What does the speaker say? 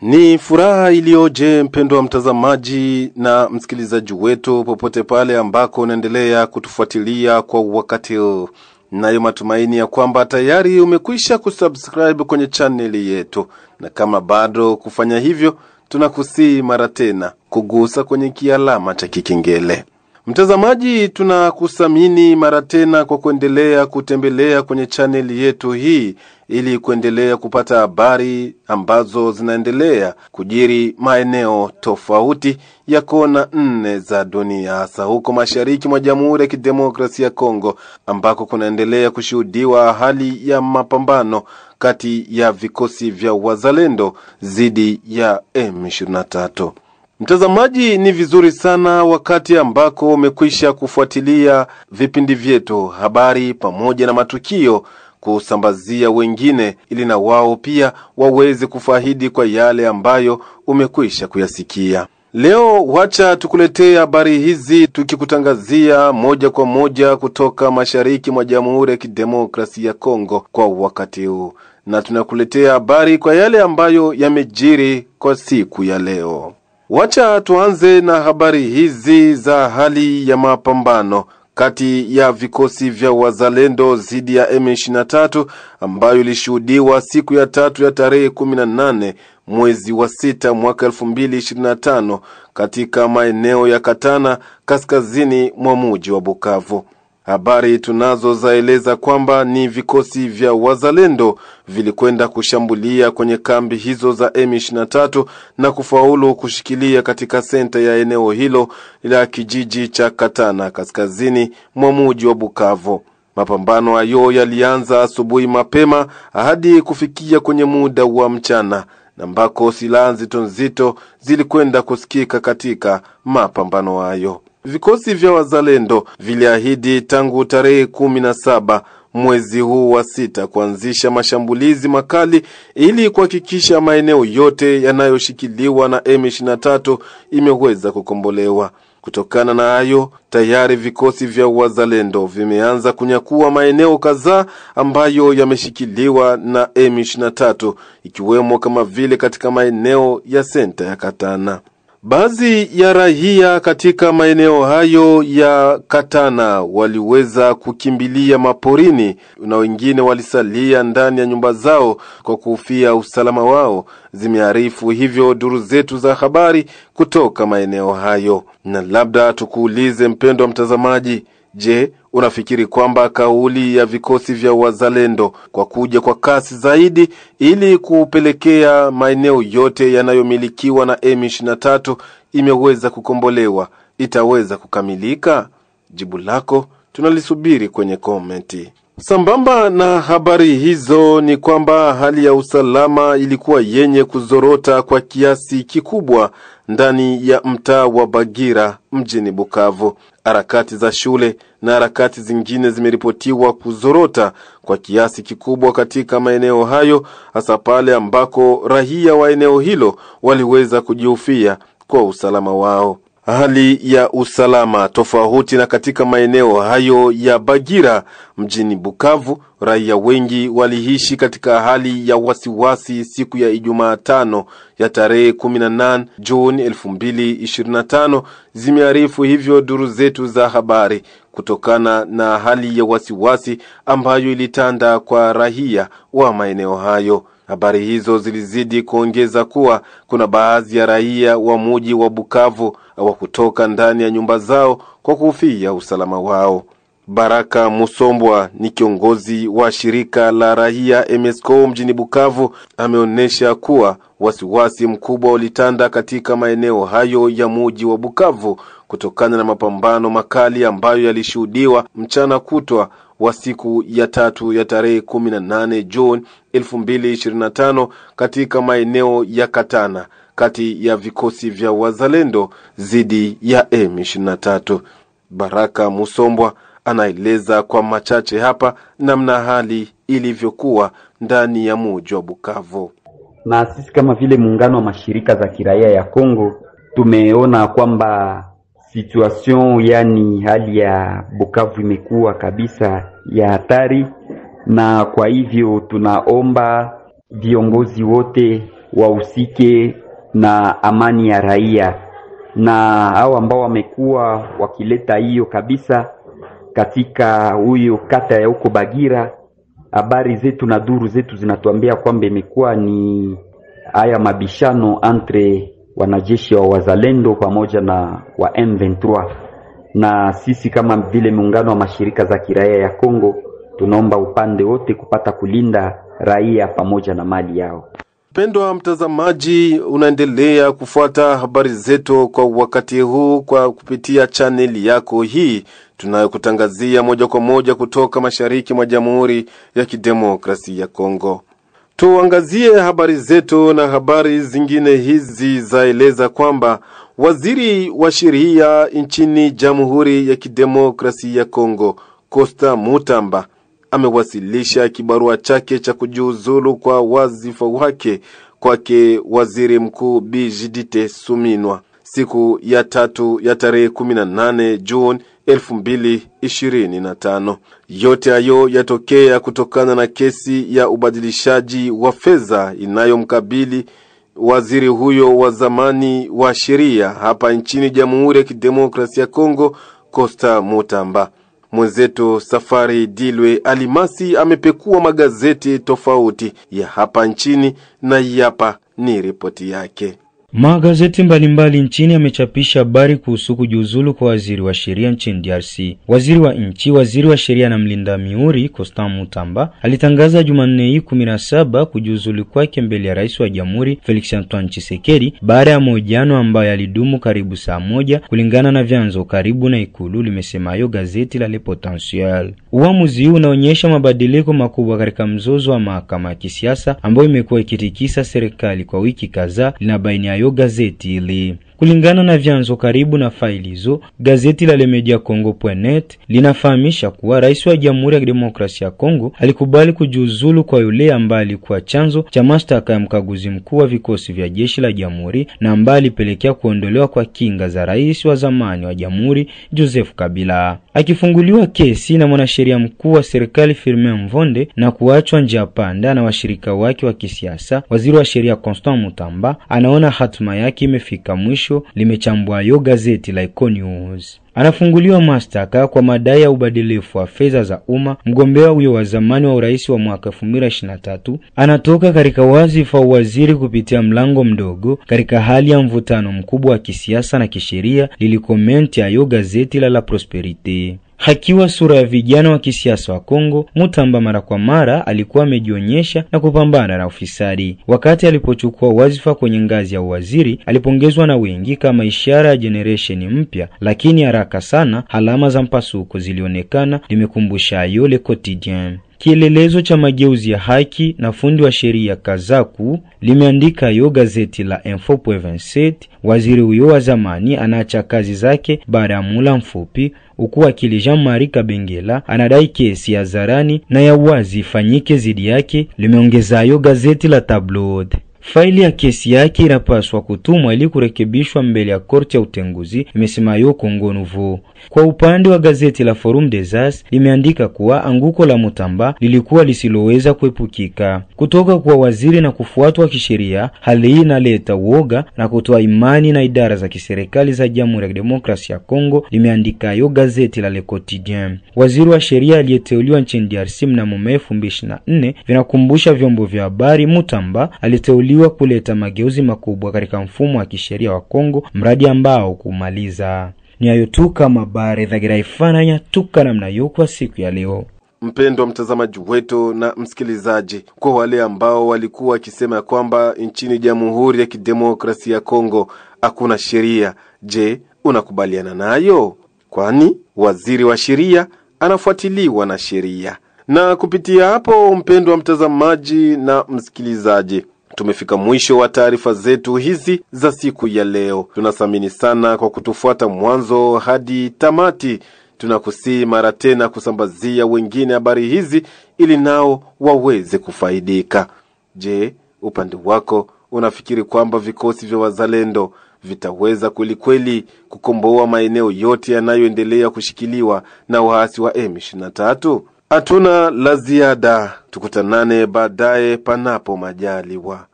Ni furaha iliyoje mpendwa wa mtazamaji na msikilizaji wetu popote pale ambako unaendelea kutufuatilia kwa wakati huu. Nayo matumaini ya kwamba tayari umekwisha kusubscribe kwenye channel yetu, na kama bado kufanya hivyo tunakusii mara tena kugusa kwenye kialama cha kikengele. Mtazamaji, tunakusamini mara tena kwa kuendelea kutembelea kwenye channel yetu hii ili kuendelea kupata habari ambazo zinaendelea kujiri maeneo tofauti ya kona 4 za dunia, hasa huko mashariki mwa Jamhuri ya Kidemokrasia ya Kongo ambako kunaendelea kushuhudiwa hali ya mapambano kati ya vikosi vya wazalendo dhidi ya M23. Mtazamaji, ni vizuri sana wakati ambako umekwisha kufuatilia vipindi vyetu, habari pamoja na matukio, kusambazia wengine ili na wao pia waweze kufaidi kwa yale ambayo umekwisha kuyasikia. Leo wacha tukuletee habari hizi tukikutangazia moja kwa moja kutoka mashariki mwa Jamhuri ya Kidemokrasia ya Kongo kwa wakati huu, na tunakuletea habari kwa yale ambayo yamejiri kwa siku ya leo. Wacha tuanze na habari hizi za hali ya mapambano kati ya vikosi vya wazalendo dhidi ya M23 ambayo ilishuhudiwa siku ya tatu ya tarehe 18 mwezi wa 6 mwaka 2025 katika maeneo ya Katana kaskazini mwa mji wa Bukavu. Habari tunazo zaeleza kwamba ni vikosi vya wazalendo vilikwenda kushambulia kwenye kambi hizo za M23 na kufaulu kushikilia katika senta ya eneo hilo la kijiji cha Katana kaskazini mwa mji wa Bukavu. Mapambano hayo yalianza asubuhi mapema hadi kufikia kwenye muda wa mchana, ambako silaha nzito zilikwenda kusikika katika mapambano hayo. Vikosi vya wazalendo viliahidi tangu tarehe 17 mwezi huu wa 6 kuanzisha mashambulizi makali ili kuhakikisha maeneo yote yanayoshikiliwa na M23 imeweza kukombolewa. Kutokana na hayo, tayari vikosi vya wazalendo vimeanza kunyakua maeneo kadhaa ambayo yameshikiliwa na M23, ikiwemo kama vile katika maeneo ya senta ya Katana. Baadhi ya raia katika maeneo hayo ya Katana waliweza kukimbilia maporini na wengine walisalia ndani ya nyumba zao kwa kuhofia usalama wao, zimearifu hivyo duru zetu za habari kutoka maeneo hayo. Na labda tukuulize mpendwa mtazamaji, je, unafikiri kwamba kauli ya vikosi vya wazalendo kwa kuja kwa kasi zaidi ili kupelekea maeneo yote yanayomilikiwa na M23 imeweza kukombolewa itaweza kukamilika? Jibu lako tunalisubiri kwenye komenti. Sambamba na habari hizo ni kwamba hali ya usalama ilikuwa yenye kuzorota kwa kiasi kikubwa ndani ya mtaa wa Bagira mjini Bukavu. Harakati za shule na harakati zingine zimeripotiwa kuzorota kwa kiasi kikubwa katika maeneo hayo, hasa pale ambako raia wa eneo hilo waliweza kujihofia kwa usalama wao. Hali ya usalama tofauti na katika maeneo hayo ya Bagira mjini Bukavu, raia wengi waliishi katika hali ya wasiwasi siku ya Ijumaa 5 ya tarehe 18 Juni 2025, zimearifu hivyo duru zetu za habari, kutokana na hali ya wasiwasi ambayo ilitanda kwa raia wa maeneo hayo. Habari hizo zilizidi kuongeza kuwa kuna baadhi ya raia wa mji wa Bukavu hawakutoka ndani ya nyumba zao kwa kuhofia usalama wao. Baraka Musombwa ni kiongozi wa shirika la raia MSCO mjini Bukavu, ameonesha kuwa wasiwasi mkubwa ulitanda katika maeneo hayo ya mji wa Bukavu kutokana na mapambano makali ambayo yalishuhudiwa mchana kutwa wa siku ya tatu ya tarehe 18 Juni 2025 katika maeneo ya Katana kati ya vikosi vya wazalendo dhidi ya M23. Baraka Musombwa anaeleza kwa machache hapa namna hali ilivyokuwa ndani ya mji wa Bukavu. Na sisi kama vile muungano wa mashirika za kiraia ya Kongo tumeona kwamba situation, yani hali ya Bukavu imekuwa kabisa ya hatari, na kwa hivyo tunaomba viongozi wote wahusike na amani ya raia, na hao ambao wamekuwa wakileta hiyo kabisa katika huyo kata ya huko Bagira. Habari zetu na duru zetu zinatuambia kwamba imekuwa ni haya mabishano entre wanajeshi wa wazalendo pamoja na wa M23, na sisi kama vile muungano wa mashirika za kiraia ya Kongo tunaomba upande wote kupata kulinda raia pamoja na mali yao. Pendwa mtazamaji, unaendelea kufuata habari zetu kwa wakati huu kwa kupitia channel yako hii tunayokutangazia moja kwa moja kutoka mashariki mwa Jamhuri ya Kidemokrasia ya Kongo. Tuangazie habari zetu, na habari zingine hizi zaeleza kwamba waziri wa sheria nchini Jamhuri ya Kidemokrasia ya Kongo, Constant Mutamba, amewasilisha kibarua chake cha kujiuzulu kwa wazifa wake kwake waziri mkuu Bi Judith Suminwa siku ya tatu ya tarehe 18 Juni 2025. Yote hayo yatokea kutokana na kesi ya ubadilishaji wa fedha inayomkabili waziri huyo wa zamani wa sheria hapa nchini Jamhuri ya Kidemokrasia ya Kongo, Constant Mutamba. Mwenzetu Safari Dilwe Alimasi amepekua magazeti tofauti ya hapa nchini, na hapa ni ripoti yake. Magazeti mbalimbali nchini yamechapisha habari kuhusu kujiuzulu kwa waziri wa sheria nchini DRC. Waziri wa sheria na mlinda mihuri Constant Mutamba alitangaza Jumanne hii 17 kujiuzulu kwake mbele ya rais wa jamhuri Felix Antoine Tshisekedi baada ya mahojiano ambayo yalidumu karibu saa moja, kulingana na vyanzo karibu na ikulu, limesema hayo gazeti la Le Potentiel. Uamuzi huu unaonyesha mabadiliko makubwa katika mzozo wa mahakama ya kisiasa ambayo imekuwa ikitikisa serikali kwa wiki kadhaa, linabaini yo gazeti hili. Kulingana na vyanzo karibu na faili hizo, gazeti la lemediacongo.net linafahamisha kuwa rais wa Jamhuri ya Kidemokrasia ya Kongo alikubali kujiuzulu kwa yule ambaye alikuwa chanzo cha mashtaka ya mkaguzi mkuu wa vikosi vya jeshi la jamhuri, na ambaye alipelekea kuondolewa kwa kinga za rais wa zamani wa jamhuri Joseph Kabila. Akifunguliwa kesi na mwanasheria mkuu wa serikali Firmin Mvonde na kuachwa njia panda na washirika wake wa kisiasa, waziri wa sheria Constant Mutamba anaona hatima yake imefika mwisho, limechambua yo gazeti la Econews. Anafunguliwa mashtaka kwa madai ya ubadilifu wa fedha za umma. Mgombea huyo wa zamani wa urais wa mwaka 2023 anatoka katika wazifa wa waziri kupitia mlango mdogo katika hali ya mvutano mkubwa wa kisiasa na kisheria, lilikomenti ayo gazeti la Prosperite. Hakiwa sura ya vijana wa kisiasa wa Kongo, Mutamba mara kwa mara alikuwa amejionyesha na kupambana na ufisadi. Wakati alipochukua wazifa kwenye ngazi ya waziri, alipongezwa na wengi kama ishara ya generation mpya, lakini haraka sana alama za mpasuko zilionekana, limekumbusha ayo Le Quotidien. Kielelezo cha mageuzi ya haki na fundi wa sheria Kazaku, limeandika yo gazeti la Info.27, waziri huyo wa zamani anaacha kazi zake baada ya muda mfupi, huku wakili Jean-Marie Kabengela anadai kesi ya zarani na ya wazi ifanyike zidi yake, limeongeza yo gazeti la Tabloid. Faili ya kesi yake inapaswa kutumwa ili kurekebishwa mbele ya korti ya utenguzi, imesema yo Congo Nouveau. Kwa upande wa gazeti la Forum des As, limeandika kuwa anguko la Mutamba lilikuwa lisiloweza kuepukika. Kutoka kwa waziri na kufuatwa kisheria, hali hii inaleta uoga na kutoa imani na idara za kiserikali za Jamhuri ya Kidemokrasia ya Kongo, limeandika yo gazeti la Le Quotidien. Waziri wa sheria aliyeteuliwa nchini DRC mnamo Mei 2024, vinakumbusha vyombo vya habari, Mutamba aliteuliwa kuleta mageuzi makubwa katika mfumo wa kisheria wa Kongo, mradi ambao kumaliza. Ni ayo tu kama habari za giraifana tuka namna yo kwa siku ya leo. Mpendwa mtazamaji wetu na msikilizaji, kwa wale ambao walikuwa wakisema kwamba nchini Jamhuri ya Kidemokrasia ya Kongo hakuna sheria, je, unakubaliana nayo? Kwani waziri wa sheria anafuatiliwa na sheria. Na kupitia hapo, mpendwa mtazamaji na msikilizaji, tumefika mwisho wa taarifa zetu hizi za siku ya leo. Tunathamini sana kwa kutufuata mwanzo hadi tamati. Tunakusii mara tena kusambazia wengine habari hizi ili nao waweze kufaidika. Je, upande wako unafikiri kwamba vikosi vya wazalendo vitaweza kweli kukomboa maeneo yote yanayoendelea kushikiliwa na waasi wa M23? Hatuna la ziada, tukutanane baadaye panapo majaliwa.